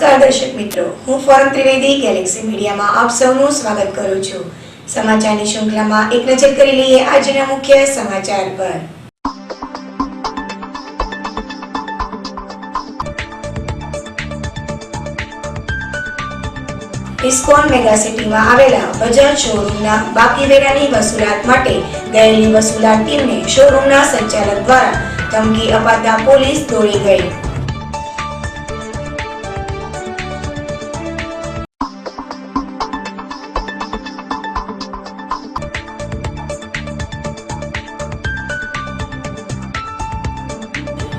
નમસ્કાર દર્શક મિત્રો, હું ફોરમ ત્રિવેદી ગેલેક્સી મીડિયામાં આપ સૌનું સ્વાગત કરું છું। સમાચારની શૃંખલામાં એક નજર કરી લઈએ આજના મુખ્ય સમાચાર પર। ઇસ્કોન મેગા સિટીમાં આવેલા બજાજ શોરૂમના બાકી વેરાની વસૂલાત માટે ગયેલી વસૂલાત ટીમને શોરૂમના સંચાલક દ્વારા ધમકી અપાતા પોલીસ દોડી ગઈ।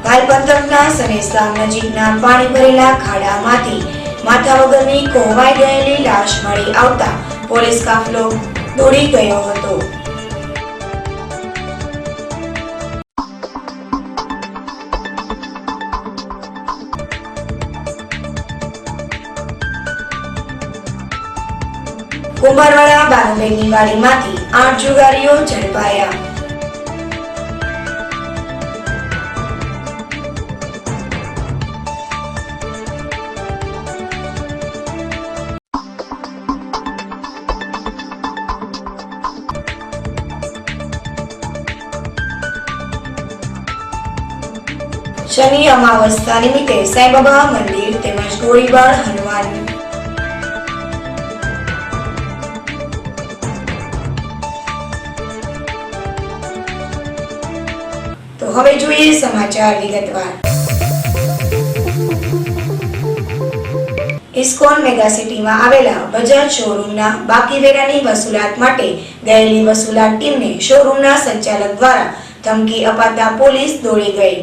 હાલ પંથકના સનેસ ગામ નજીકના પાણી ભરેલા ખાડામાંથી માથા વગરની કોહવાઈ ગયેલી લાશ મળી આવતા પોલીસ કાફલો દોડી ગયો હતો। કુંભારવાડા બાનુબેનની વાડીમાંથી 8 જુગારીઓ ઝડપાયા। शनि अमावस्या निमित्ते साईबाबा मंदिर तेमज गोळीबार हनुमान तो હવે જોઈએ સમાચાર વિગતવાર। ઇસ્કોન મેગા સિટીમાં આવેલા બજાજ શોરૂમના બાકી વેરાની વસૂલાત માટે ગયેલી વસૂલાત ટીમને શોરૂમના સંચાલક દ્વારા ધમકી અપાતા પોલીસ દોડી ગઈ।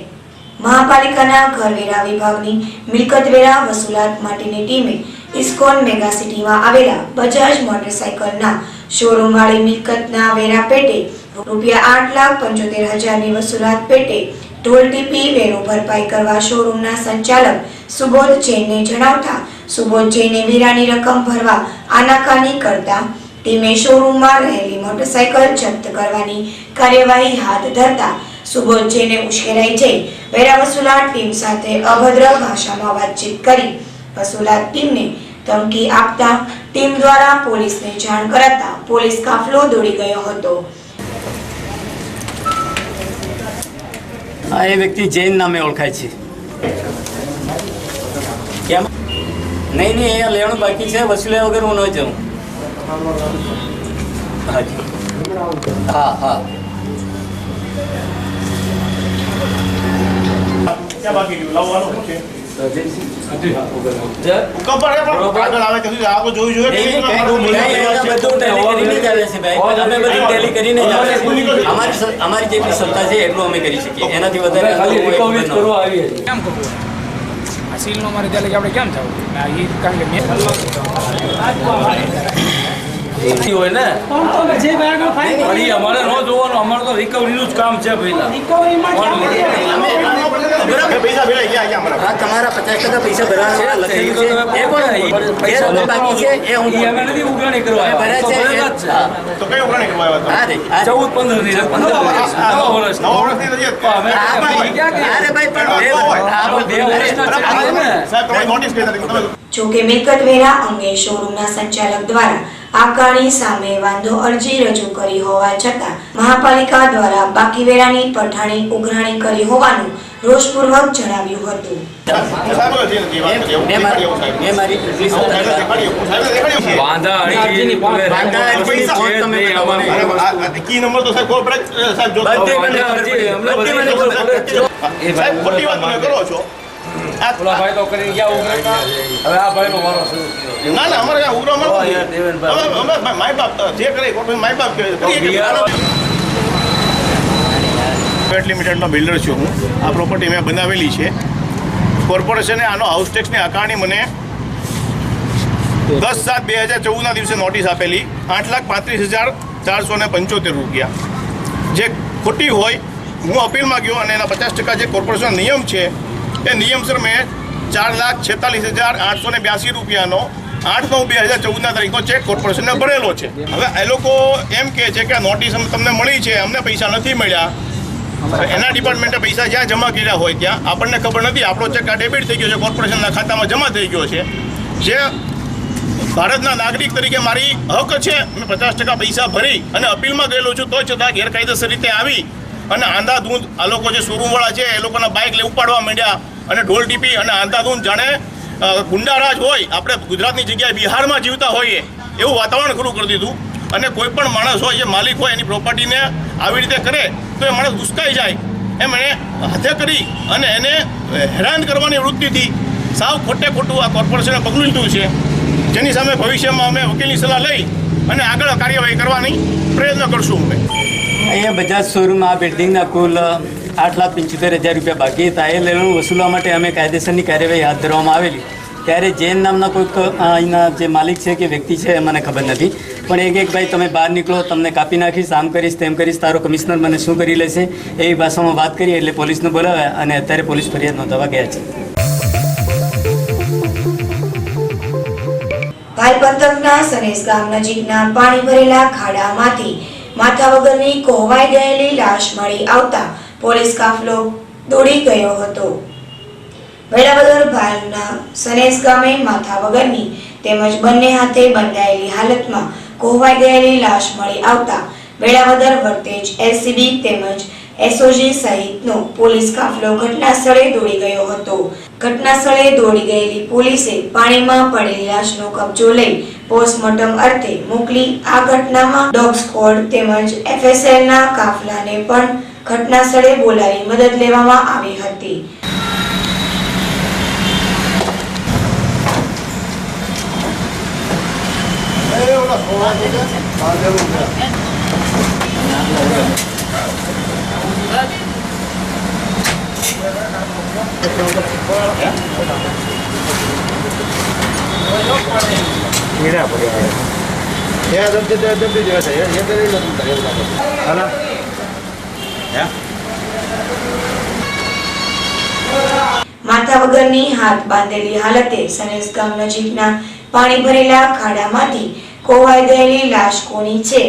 મહાપાલિકાના કરવેરા વિભાગની મિલકત વેરા વસૂલાત માટેની ટીમે ઇસ્કોન મેગા સિટીમાં આવેલા બજાજ મોટરસાઇકલના શોરૂમ વાળી મિલકતના વેરા પેટે ₹8,75,000 ની વસૂલાત પેટે ઢોલ ટીપી વેરો ભરપાઈ કરવા શોરૂમના સંચાલક સુબોધ જૈનને જણાવતા સુબોધ જૈને વેરાની રકમ ભરવા આનાકાની કરતા ટીમે શોરૂમમાં રહેલી મોટરસાઇકલ જપ્ત કરવાની કાર્યવાહી હાથ ધરતા સુબોધ જૈને ઉશ્કેરાઈ જઈ વેરા વસૂલાત ટીમ સાથે અભદ્ર ભાષામાં વાતચીત કરી વસૂલાત ટીમને ધમકી આપતા ટીમ દ્વારા પોલીસને જાણ કરાતા પોલીસ કાફલો દોડી ગયો હતો। આ એ વ્યક્તિ જૈન નામે ઓળખાય છે। કેમ નહીં અહીંયા લેવાનું બાકી છે, વસૂલ્યા વગર હું ન જાઉં। હા હા क्या बाकी लावવાનો છે ઉપર આગળ આવે કે આપો જોઈ જોઈએ ટેલી કરીને અમારી જેટલી સત્તા છે એટલું અમે કરી શકીએ, એનાથી વધારે કેમ કરવું આ સીલનો મારે ચાલે કે આપણે કેમ થવું કારણ કે હોય ને અમારે ન જોવાનું, અમારે તો રિકવરીનું જ કામ છે પહેલા। પૈસા ભેળાઈ ગયા તમારા 50% પૈસા ભરવાના છે, અમે નથી ઉઘરાણી કરવા તો કઈ ઉઘરાણી કરવા આવ્યા 14-15 ની 9 જોકે મિલકત વેરા અંગે શોરૂમના સંચાલક દ્વારા આકારણી સામે વાંધો અરજી રજૂ કરી હોવા છતાં મહાપાલિકા દ્વારા બાકી વેરાની પઠાણી ઉઘરાણી કરી હોવાનું રોષપૂર્વક જણાવ્યું હતું। કી નંબર તો સાહેબ કોર્પોરેટ સાહેબ જો સાહેબ ખોટી વાત તમે કરો છો। ઓલા ભાઈ તો કરી ગયા ઉઘરાણી, હવે આ ભાઈનો વારો શરૂ ના ના અમારે ઉઘરા અમે માય બાપ જે કરે કોઈ માય બાપ કરે। પ્રાઇવેટ લિમિટેડનો બિલ્ડર છું હું। આ પ્રોપર્ટી મેં બનાવેલી છે। કોર્પોરેશને આનો હાઉસ ટેક્સની આકારણી મને 10/7/2014 દિવસે નોટિસ આપેલી ₹8,35,475 જે ખોટી હોય। હું અપીલમાં ગયો અને એના 50% જે કોર્પોરેશનનો નિયમ છે એ નિયમસર મેં ₹4,46,882 નો 8/9/2014 તારીખનો ચેક કોર્પોરેશનને ભરેલો છે। હવે એ લોકો એમ કહે છે કે આ નોટિસ તમને મળી છે, અમને પૈસા નથી મળ્યા। એના ડિપાર્ટમેન્ટે પૈસા જ્યાં જમા કર્યા હોય ત્યાં આપણને ખબર નથી, આપણો ચેક આ ડેબિટ થઈ ગયો છે, કોર્પોરેશનના ખાતામાં જમા થઈ ગયો છે. જે ભારતના નાગરિક તરીકે મારી હક છે, મેં 50% પૈસા ભરી અને અપીલમાં ગયેલો છું, તો છતાં ગેરકાયદેસર રીતે આવી અને આંધાધૂંધ આ લોકો જે શોરૂમવાળા છે એ લોકોના બાઇક ઉપાડવા માંડ્યા અને ઢોલ ટીપી અને આંધાધૂંધ જાણે ગુંડારાજ હોય, આપણે ગુજરાતની જગ્યાએ બિહારમાં જીવતા હોઈએ એવું વાતાવરણ ખરું કરી દીધું. અને કોઈ પણ માણસ હોય, જે માલિક હોય, એની પ્રોપર્ટીને આવી રીતે કરે તો એ માણસ ગુસ્સાઈ જાય એમ એને હાથે કરી અને એને હેરાન કરવાની વૃત્તિથી સાવ ખોટે ખોટું આ કોર્પોરેશને પગલું લીધું છે, જેની સામે ભવિષ્યમાં અમે વકીલની સલાહ લઈ અને આગળ કાર્યવાહી કરવાની પ્રયત્ન કરશું. અમે અહીંયા બજાજ શોરૂમ આ બિલ્ડિંગના કુલ 8,75,000 રૂપિયા બાકી હતા. એ લેણું વસૂલવા માટે અમે કાયદેસરની કાર્યવાહી હાથ ધરવામાં આવેલી. ત્યારે જૈન નામના કોઈક અહીંના જે માલિક છે કે વ્યક્તિ છે એ મને ખબર નથી, પણ એક ભાઈ તમે બહાર નીકળો, તમને કાપી નાખીશ, આમ કરીશ, તેમ કરીશ, તારો કમિશનર મને શું કરી લેશે, એવી ભાષામાં વાત કરી. એટલે પોલીસને બોલાવ્યા અને અત્યારે પોલીસ ફરિયાદ નોંધાવવા ગયા છે. ભાલ પંથકના સનેસ ગામ નજીકના પાણી ભરેલા ખાડામાંથી માથા વગરની કોહવાઈ ગયેલી લાશ મળી આવતા પોલીસ કાફલો દોડી ગયો હતો. વેળાવદર ભાલના સનેસ ગામે માથા વગરની તેમજ બંને હાથે બંધાયેલી હાલતમાં કોહવાઈ ગયેલી લાશ મળી આવતા વેળાવદર વર્તેજ એલસીબી તેમજ એસઓજી સહિતનો પોલીસ કાફલો ઘટના સ્થળે દોડી ગયો હતો. ઘટના સ્થળે દોડી ગયેલી પોલીસે પાણીમાં પડેલી લાશનો કબજો લઈ પોસ્ટમોર્ટમ અર્થે મોકલી. આ ઘટનામાં ડોગ સ્ક્વોડ તેમજ એફએસએલના કાફલાને પણ ઘટના સ્થળે બોલાવી મદદ લેવામાં આવી હતી. માથા વગરની હાથ બાંધેલી હાલતે સનેસ ગામ નજીકના પાણી ભરેલા ખાડામાંથી કોવાઈ ગયેલી લાશ કોની છે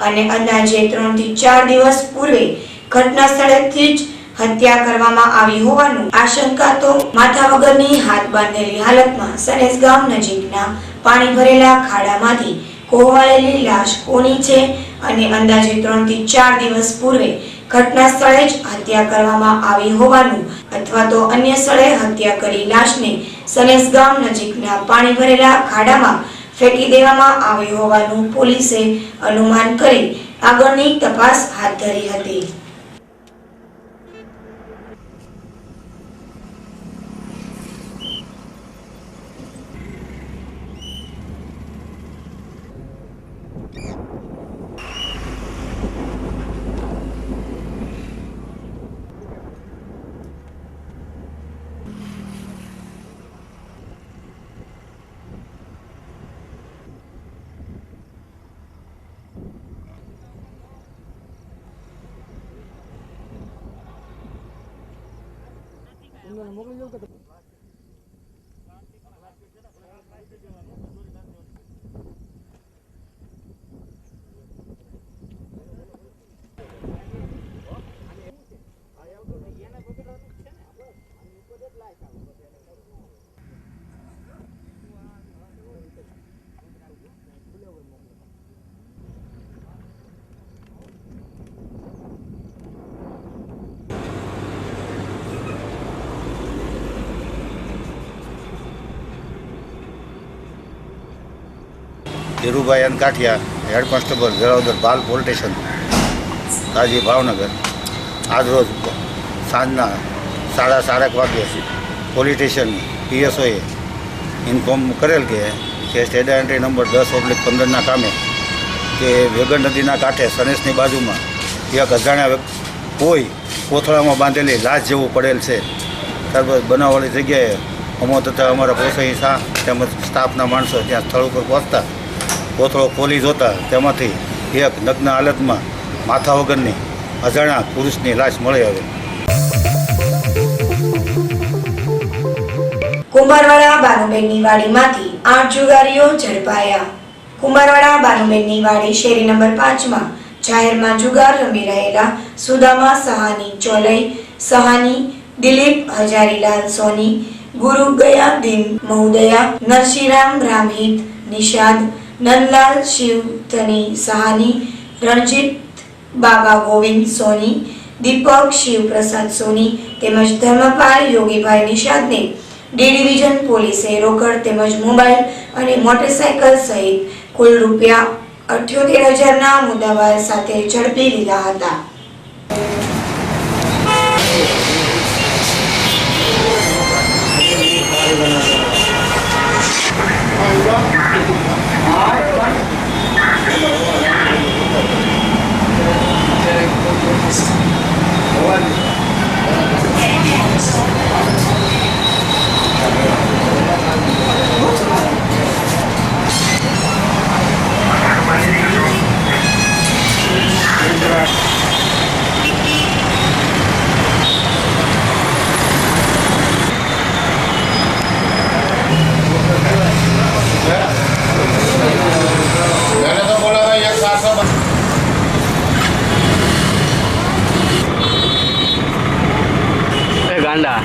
અને અંદાજે 3 થી 4 દિવસ પૂર્વે ઘટના સ્થળેથી જ હત્યા કરવામાં આવી હોવાનું આશંકા. તો માથા વગરની હાથ બાંધેલી હાલતમાં સનેસ ગામ નજીકના પાણી ભરેલા ખાડામાંથી કોહવાયેલી લાશ કોની છે અને અંદાજે 3 થી 4 દિવસ પૂર્વે ઘટના સ્થળે જ હત્યા કરવામાં આવી હોવાનું અથવા તો અન્ય સ્થળે હત્યા કરી લાશને સનેસ ગામ નજીકના પાણી ભરેલા ખાડામાં ફેંકી દેવામાં આવી હોવાનું પોલીસે અનુમાન કરી આગળની તપાસ હાથ ધરી હતી. Dhirubhai N કાઠિયા, head constable Velavadar ભાલ પોલીસ સ્ટેશન, તાજી ભાવનગર. આજરોજ સાંજના 4:30 વાગ્યે પોલીસ સ્ટેશન પીએસઓએ ઇન્ફોર્મ કરેલ કે સ્ટેટ એન્ટ્રી નંબર 10/15ના કામે કે વેગન નદીના કાંઠે સનેસની બાજુમાં એક અજાણ્યા કોઈ કોથળામાં બાંધેલી લાશ જેવું પડેલ છે. ત્યારબાદ બનાવવાળી જગ્યાએ અમો તથા અમારા પોસાઈ શાહ તેમજ સ્ટાફના માણસો ત્યાં સ્થળ ઉપર પહોંચતા કોથળો ખોલી જોતા તેમાંથી એક નગ્ન હાલતમાં માથા વગરની અજાણ્યા પુરુષની લાશ મળી આવી. કુંભારવાડા બાનુબેનની વાડીમાંથી 8 જુગારીઓ ઝડપાયા. કુંભારવાડા બાનુબેનની વાડી શેરી નંબર 5માં જાહેરમાં જુગાર રમી રહેલા સુદામા સહાની ચોલઈ સહાની, દિલીપ હજારીલાલ સોની, ગુરુ ગયાદીન મહુદયા, નરસિંહરામ રામહિત નિષાદ, નંદલાલ શિવધની સહાની, રણજીત બાબા ગોવિંદ સોની, દીપક શિવપ્રસાદ સોની તેમજ ધર્મપાલ યોગીભાઈ નિષાદને ડી ડિવિઝન પોલીસે રોકડ તેમજ મોબાઈલ અને મોટરસાયકલ સહિત કુલ રૂપિયા 78,000 મુદ્દામાલ સાથે ઝડપી લીધા હતા. ગાંડા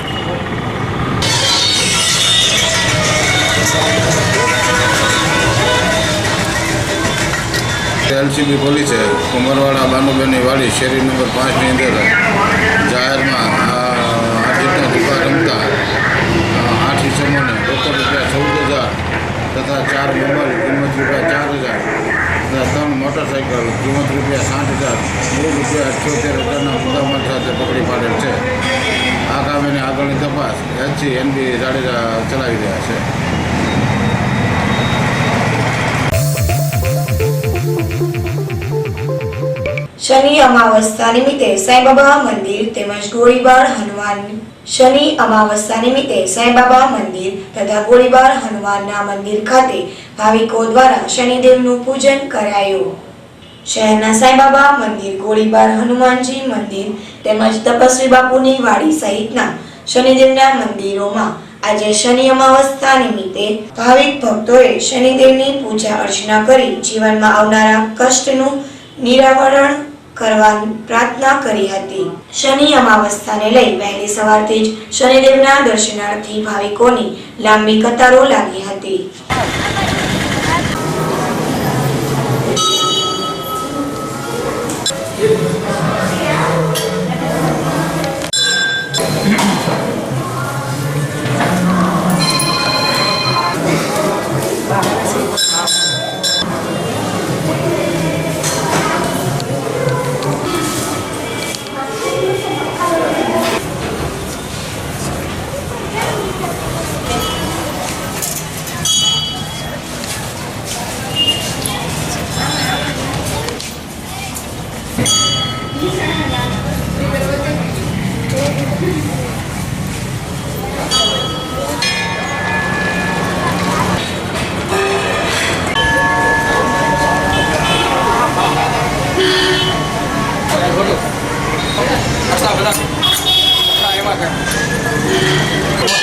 એલસીબી પોલીસે કુંવરવાડા બાનુબેનની વાડી શેરી નંબર 5ની અંદર જાહેરમાં આ રીતના જુગાર રમતા 8 ઇસમોને રોકડ રૂપિયા 14,000 તથા 4 મોબાઈલ કિંમત રૂપિયા 4,000 તથા 3 મોટરસાઇકલ કિંમત રૂપિયા 60,000 મૂળ રૂપિયા 78,000ના મુદ્દામાલ સાથે પકડી પાડેલ છે. આ કામેની આગળની તપાસ એલસી એનબી જાડેજા ચલાવી રહ્યા છે. શનિ અમાવસ્યા નિમિત્તે સાંઈબાબા મંદિર તેમજ ગોળીબાર હનુમાન શનિ અમાવસ્યા નિમિત્તે સાંઈબાબા મંદિર તથા ગોળીબાર હનુમાનના મંદિર ખાતે ભાવિકો દ્વારા શનિદેવનું પૂજન કરાયું. શહેરના સાંઈબાબા મંદિર, ગોળીબાર હનુમાનજી મંદિર તેમજ તપસ્વી બાપુની વાડી સહિતના શનિદેવના મંદિરોમાં આજે શનિ અમાવસ્યા નિમિત્તે ભાવિક ભક્તોએ શનિદેવની પૂજા અર્ચના કરી જીવનમાં આવનારા કષ્ટનું નિરાવરણ કરવાની પ્રાર્થના કરી હતી. શનિ અમાવસ્યાને લઈ વહેલી સવારથી જ શનિદેવના દર્શનાર્થી ભાવિકોની લાંબી કતારો લાગી હતી.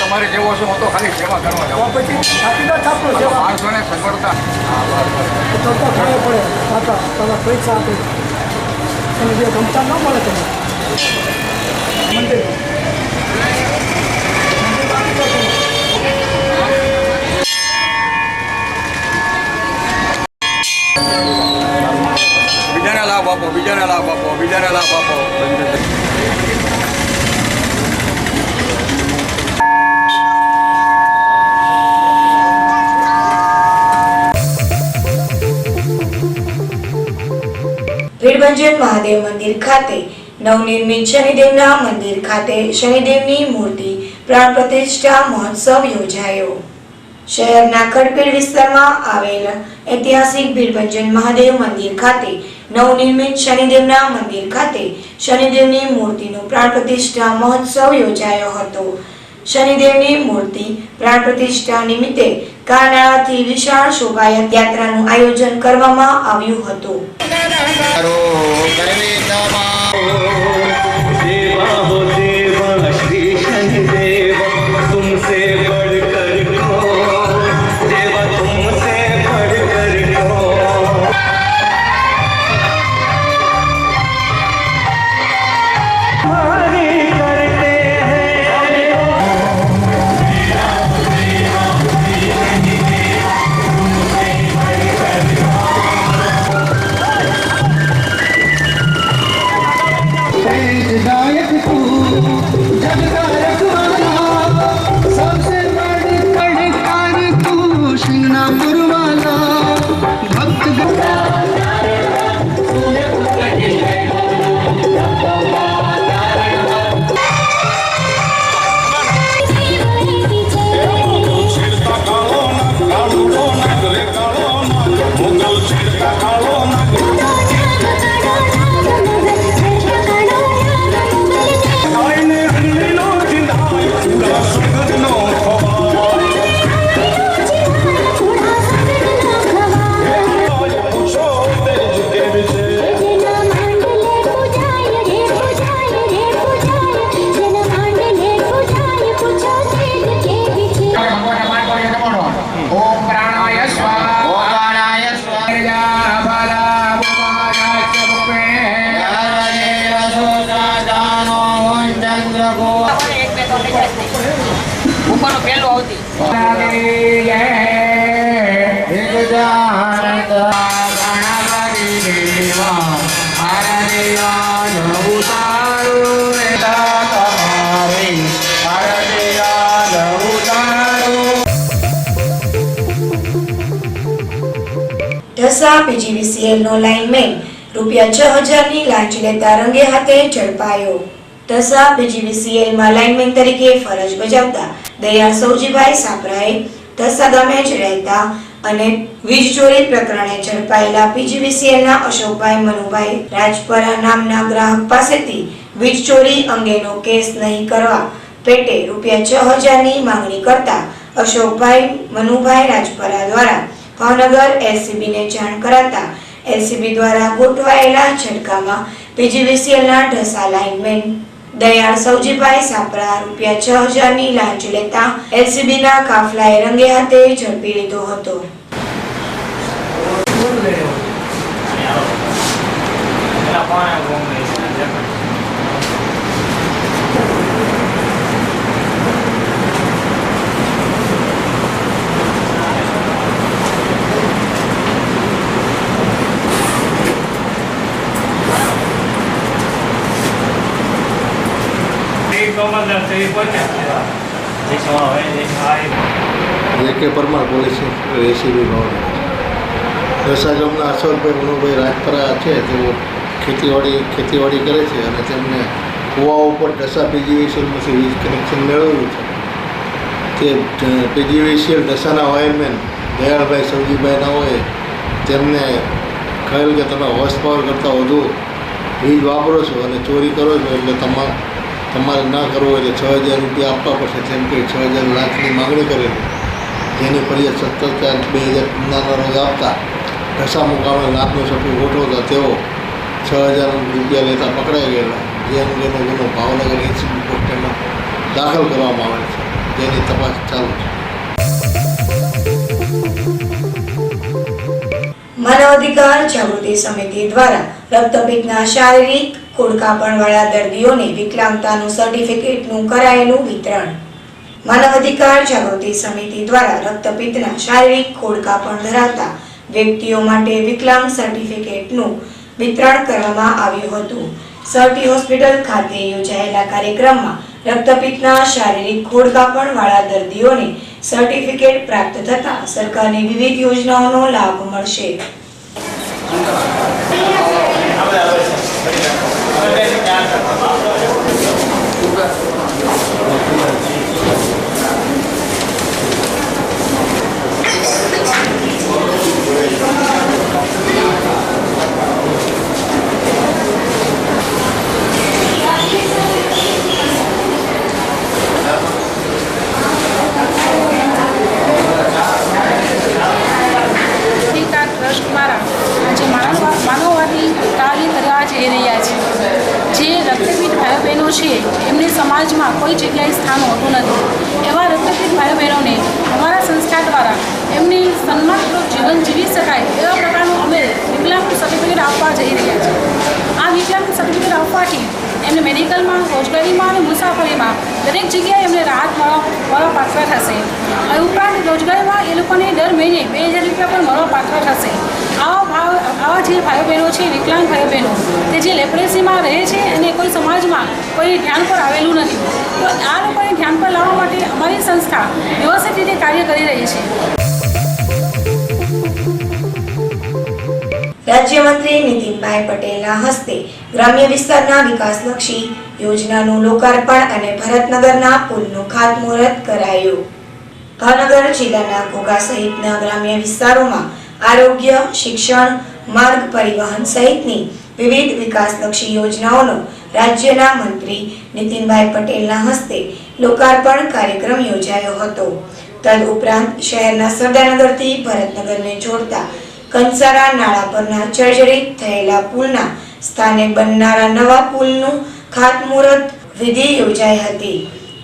તમારે જેવો છે હું તો ખાલી સેવા કરવા જાઉં પછી માણસોને સગવડતા પૈસા આપે અને જે ગમતા ન મળે તમે મંદિર બીજાને લાભ આપો, બીજાને લાભ આપો, બીજાને લાભ આપો. ભીડભંજન મહાદેવ મંદિર ખાતે નવનિર્મિત શનિદેવના મંદિર ખાતે શનિદેવની મૂર્તિ પ્રાણ પ્રતિષ્ઠા મહોત્સવ યોજાયો. શહેરના ખડપીર વિસ્તારમાં આવેલ ઐતિહાસિક ભીડભંજન મહાદેવ મંદિર ખાતે નવનિર્મિત શનિદેવના મંદિર ખાતે શનિદેવની મૂર્તિનો પ્રાણ પ્રતિષ્ઠા મહોત્સવ યોજાયો હતો. શનિદેવની મૂર્તિ પ્રાણ પ્રતિષ્ઠા નિમિત્તે કાનાળાથી વિશાળ શોભાયાત્રાનું આયોજન કરવામાં આવ્યું હતું. ઢસા PGVCL નો લાઇનમેન ₹6000 ની લાંચ લેતા રંગે હાથે ઝડપાયો. ઢસા PGVCL માં લાઇનમેન તરીકે ફરજ બજાવતા દયાળ સૌજીભાઈ સાપરાએ ઢસા ગામે જ રહેતા અને વીજ ચોરી પ્રકરણે ઝડપાયેલા PGVCL ના અશોકભાઈ મનુભાઈ રાજપરા નામના ગ્રાહક પાસેથી વીજ ચોરી અંગેનો કેસ નહીં કરવા પેટે ₹6000 ની માંગણી કરતા અશોકભાઈ મનુભાઈ રાજપરા દ્વારા ભાવનગર LCB ને જાણ કરાતા LCB દ્વારા ગોઠવાયેલા ઝટકામાં PGVCL ના ઢસા લાઇનમેન દયાળ સૌજીભાઈ સાપરા ₹6000 ની લાંચ લેતા LCB ના કાફલાએ રંગે હાથે ઝડપી લીધો હતો. જે પરમાર પોલીસ રેસીબી ભાવનગર. ઢસા ગામના અશોકભાઈ મનુભાઈ રાજપરા છે તેઓ ખેતીવાડી કરે છે અને તેમને કુવા ઉપર ઢસા PGVCLમાંથી વીજ કનેક્શન મેળવેલું છે. તે PGVCL ઢસાના વાયરમેન દયાળભાઈ સૌજીભાઈના હોય તેમને કહેલ કે તમે હોર્સ પાવર કરતાં વધુ વીજ વાપરો છો અને ચોરી કરો છો એટલે તમારે ના કરવું હોય તો ₹6000 આપવા પડશે તેમ કે 6000 લાખની માગણી કરેલી, જેની ફરિયાદ 17/4/2015 રોજ આપતા ઢસા મુકામે લાખનો સફી ગોઠવતા તેઓ ₹6000 લેતા પકડાઈ ગયેલા, જે અંગેનો ગુનો ભાવનગર LCB કોર્ટમાં દાખલ કરવામાં આવે છે, જેની તપાસ ચાલુ છે. માનવ અધિકાર જાગૃતિ સમિતિ દ્વારા રક્તપિત્તના શારીરિક ખોડખાપણવાળા દર્દીઓને વિકલાંગતાનું સર્ટિફિકેટનું કરાયેલું વિતરણ. માનવ અધિકાર જાગૃતિ સમિતિ દ્વારા રક્તપિત્તના શારીરિક ખોડખાપણ ધરાવતા વ્યક્તિઓ માટે વિકલાંગ સર્ટિફિકેટનું વિતરણ કરવામાં આવ્યું હતું. સરટી હોસ્પિટલ ખાતે યોજાયેલા કાર્યક્રમમાં રક્તપિત્તના શારીરિક ખોડખાપણવાળા દર્દીઓને સર્ટિફિકેટ પ્રાપ્ત થતા સરકારની વિવિધ યોજનાઓનો લાભ મળશે. ટ્રસ્ટ દ્વારા આજે માનવવાદી કાર્ય કરવા જઈ રહ્યા છે. જે રક્તપીઠ ભાઈઓ બહેનો છે એમને સમાજમાં કોઈ જગ્યાએ સ્થાન હોતું નથી. એવા રક્તપીઠ ભાઈઓ બહેનોને અમારા સંસ્થા દ્વારા એમની સન્માનપૂર્વક જીવન જીવી શકાય એવા પ્રકારનું અમે વિકલાંગ સર્ટિફિકેટ આપવા જઈ રહ્યા છીએ. આ વિકલાંગ સર્ટિફિકેટ આપવાથી એમને મેડિકલમાં, રોજગારીમાં અને મુસાફરીમાં દરેક જગ્યાએ એમને રાહત મળવા પાત્ર થશે. અને ઉપરાંત રોજગારીમાં એ લોકોને દર મહિને ₹2000 પણ મળવા પાત્ર થશે. આવા જે ભાઈઓ બહેનો છે, વિકલાંગ ભાઈઓ બહેનો તે જે લેપ્રેસીમાં રહે છે અને કોઈ સમાજમાં કોઈ ધ્યાન પર આવેલું નથી, તો આ લોકોને ધ્યાન પર લાવવા માટે અમારી સંસ્થા વ્યવસ્થિત રીતે કાર્ય કરી રહી છે. રાજ્યમંત્રી નીતિનભાઈ પટેલના હસ્તે ગ્રામ્ય વિસ્તારના વિકાસલક્ષી યોજનાનું લોકાર્પણ અને ભરતનગરના પુલનું ખાતમુહૂર્ત કરાયું. ભાવનગર જિલ્લાના ઘોઘા સહિતના ગ્રામ્ય વિસ્તારોમાં આરોગ્ય, શિક્ષણ, માર્ગ પરિવહન સહિતની વિવિધ વિકાસલક્ષી યોજનાઓનો રાજ્યના મંત્રી નીતિનભાઈ પટેલના હસ્તે લોકાર્પણ કાર્યક્રમ યોજાયો હતો. તદુપરાંત શહેરના સરદારનગરથી ભરતનગરને જોડતા કંસારા નાળા પરના જર્જરિત થયેલા પુલના સ્થાને બનનારા નવા પુલનું ખાતમુહૂર્ત વિધિ યોજાઈ હતી.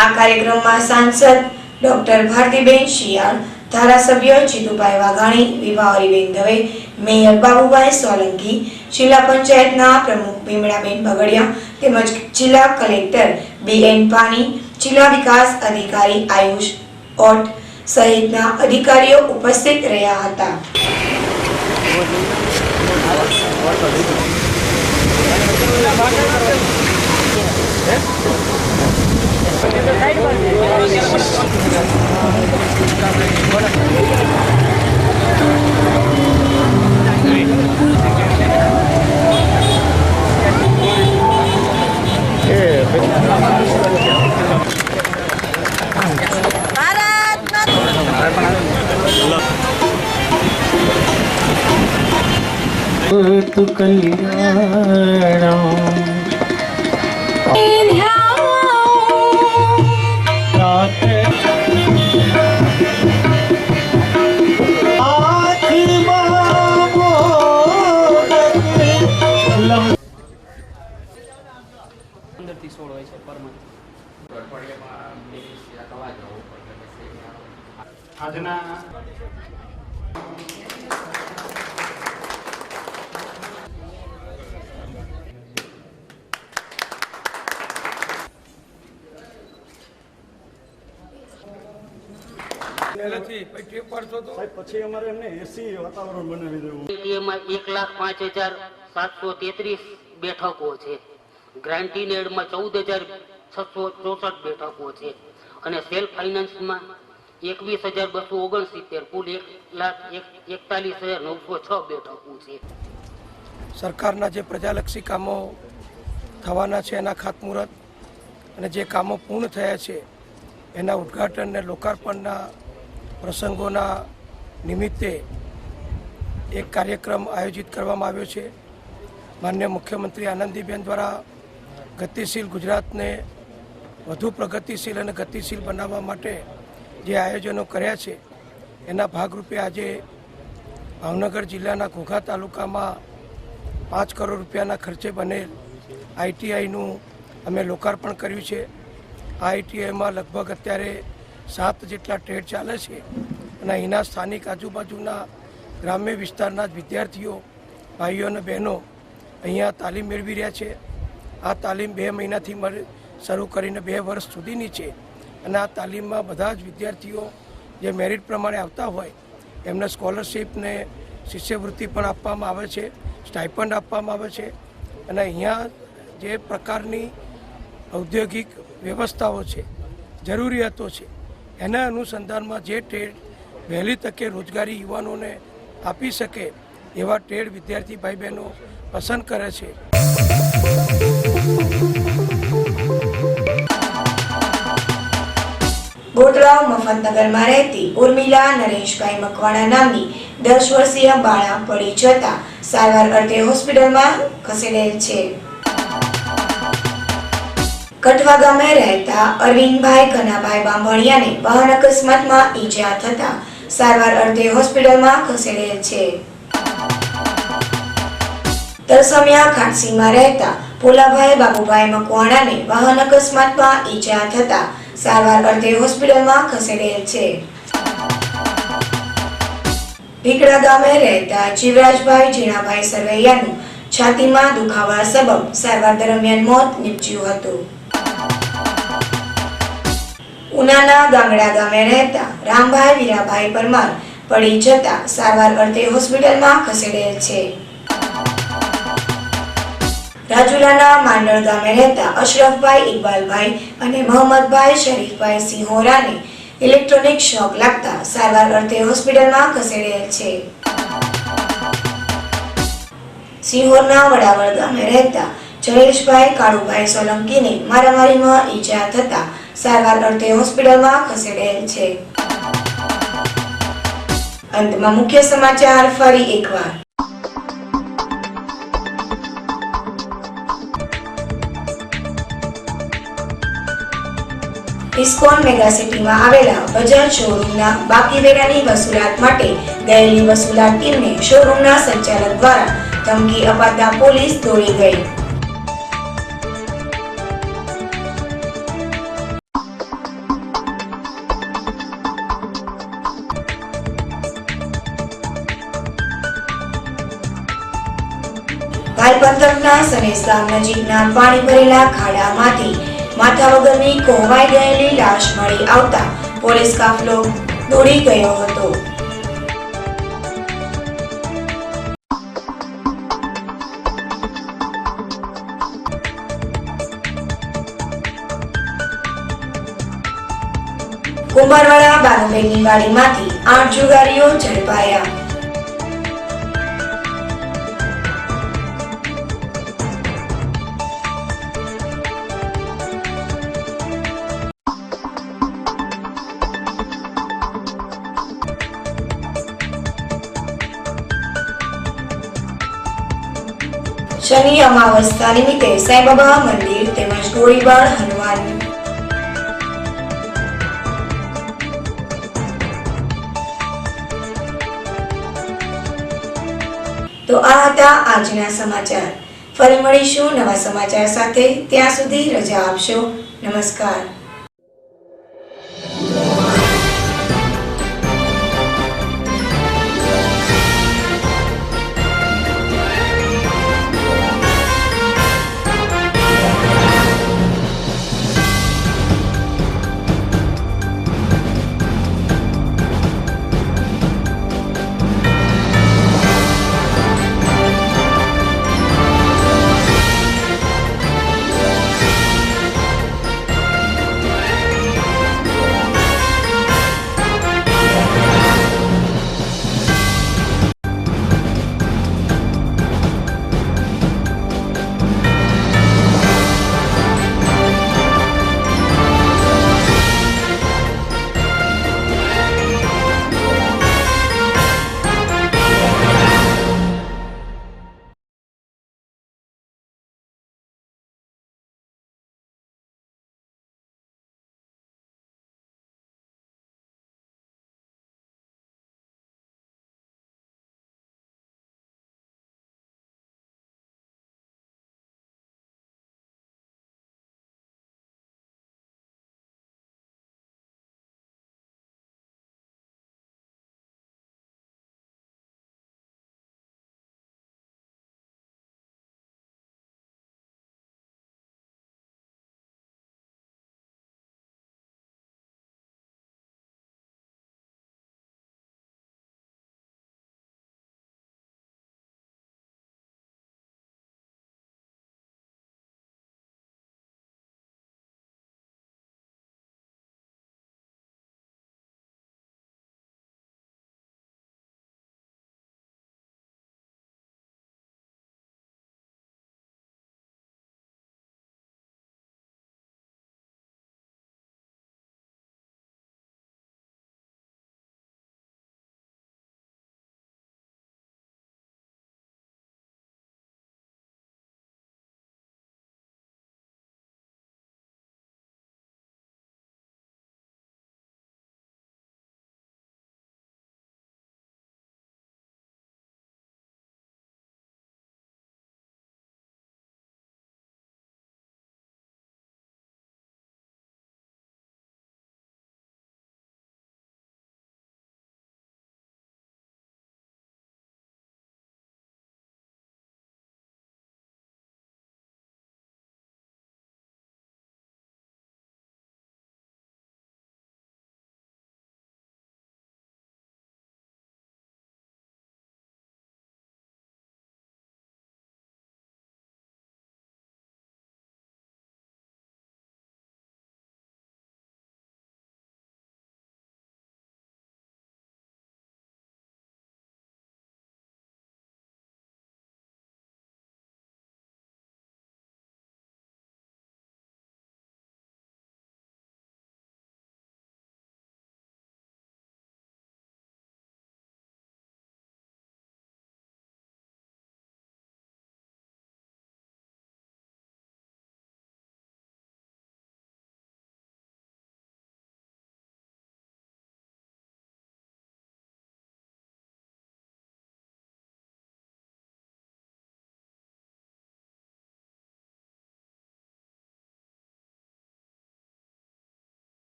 આ કાર્યક્રમમાં સાંસદ ડોક્ટર ભારતીબેન શિયાળ, ધારાસભ્ય જીતુભાઈ વાઘાણી, વિભાવરીબેન દવે, મેયર બાબુભાઈ સોલંકી, જિલ્લા પંચાયતના પ્રમુખ ભીમડાબેન બગડિયા તેમજ જિલ્લા કલેક્ટર BN પાની, જિલ્લા વિકાસ અધિકારી આયુષ ઓટ, સહિતના અધિકારીઓ ઉપસ્થિત રહ્યા હતા. तु कल्याणम् પછી અમારે એમને એસી વાતાવરણ બનાવી દેવું. એમાં 1,05,733 બેઠકો છે. ગ્રાન્ટીન એડમાં 14,664 બેઠકો છે અને સેલ્ફ ફાઇનાન્સમાં 21,269 કુલ 1,41,906 બેઠકો છે. સરકારના જે પ્રજાલક્ષી કામો થવાના છે એના ખાતમુહૂર્ત અને જે કામો પૂર્ણ થયા છે એના ઉદ્ઘાટન અને લોકાર્પણના પ્રસંગોના નિમિત્તે એક કાર્યક્રમ આયોજિત કરવામાં આવ્યો છે. માનનીય મુખ્યમંત્રી આનંદીબેન દ્વારા ગતિશીલ ગુજરાતને વધુ પ્રગતિશીલ અને ગતિશીલ બનાવવા માટે જે આયોજનો કર્યા છે એના ભાગરૂપે આજે ભાવનગર જિલ્લાના ઘોઘા તાલુકામાં 5 કરોડ રૂપિયાના ખર્ચે બનેલ આઈટીઆઈનું અમે લોકાર્પણ કર્યું છે. આ આઈટીઆઈમાં લગભગ અત્યારે 7 જેટલા ટ્રેડ ચાલે છે અને અહીંના સ્થાનિક આજુબાજુના ગ્રામ્ય વિસ્તારના જ વિદ્યાર્થીઓ ભાઈઓ અને બહેનો અહીંયા તાલીમ મેળવી રહ્યા છે. આ તાલીમ 2 મહિનાથી શરૂ કરીને 2 વર્ષ સુધીની છે અને આ તાલીમમાં બધા જ વિદ્યાર્થીઓ જે મેરિટ પ્રમાણે આવતા હોય એમને સ્કોલરશીપ ને શિષ્યવૃત્તિ પણ આપવામાં આવે છે, સ્ટાઇપન્ડ આપવામાં આવે છે અને અહીંયા જે પ્રકારની ઔદ્યોગિક વ્યવસ્થાઓ છે, જરૂરિયાતો છે, એના અનુસંધાનમાં જે ટ્રેડ વહેલી તકે રોજગારી યુવાનોને આપી શકે એવા ટ્રેડ વિદ્યાર્થી ભાઈ બહેનો પસંદ કરે છે. ગોતરાવ મફતનગરમાં રહેતી ઉર્મિલા નરેશભાઈ મકવાણા નામની 10 વર્ષીય બાળા પડી જતા સારવાર અર્થે હોસ્પિટલમાં ખસેડેલ છે. કઠવા ગામે રહેતા અરવિંદભાઈ કનાભાઈ બાંભણિયાને વાહન અકસ્માતમાં ઈજા થતા સારવાર અર્થે હોસ્પિટલમાં ખસેડેલ છે. તરસમિયા ખાટસીમાં રહેતા પોલાભાઈ બાબુભાઈ મકવાણાને વાહન અકસ્માતમાં ઈજા થતા સારવાર અર્થે હોસ્પિટલમાં ખસેડેલ છે. ભીકડા ગામે રહેતા જીવરાજભાઈ જીણાભાઈ સરવૈયાનું છાતીમાં દુખાવા સબબ સારવાર દરમિયાન મોત નીપજ્યું હતું. ઉનાના ગાંગડા ગામે રહેતા રામભાઈ વીરાભાઈ પરમાર પડી જતા સારવાર અર્થે હોસ્પિટલમાં ખસેડેલ છે. રાજુલાના માંડળ ગામે રહેતા અશરફભાઈ ઇકબાલભાઈ અને મોહમ્મદભાઈ શરીફભાઈ સિંહોરાને ઇલેક્ટ્રોનિક શોક લાગતા સારવાર અર્થે હોસ્પિટલમાં ખસેડેલ છે. સિંહોરના વડાવળ ગામે રહેતા જયેશભાઈ કાળુભાઈ સોલંકીને મારામારીમાં ઈજા થતા સારવાર અર્થે હોસ્પિટલમાં ખસેડેલ છે. અંતમાં મુખ્ય સમાચાર ફરી એકવાર. ઇસ્કોન મેગાસિટીમાં આવેલા બજાજ શોરૂમના બાકી વેરાની વસૂલાત માટે ગયેલી વસૂલાત ટીમને શોરૂમના સંચાલક દ્વારા ધમકી અપાતા પોલીસ દોડી ગઈ. ભાઈ પંથકના સનેસ ગામ નજીકના પાણી ભરેલા ખાડામાંથી માથા વગરની કોહવાઈ ગયેલી લાશ મળી આવતા પોલીસ કાફલો દોડી ગયો હતો. કુંભારવાડા બાનુબેનની ગાડીમાંથી 8 જુગારીઓ ઝડપાયા. શનિ અમાવસ્યા નિમિત્તે સાંઈબાબા મંદિર તેમજ ગોળીબાર હનુમાન. તો આ હતા આજના સમાચાર. ફરી મળીશું નવા સમાચાર સાથે. ત્યાં સુધી રજા આપશો. નમસ્કાર.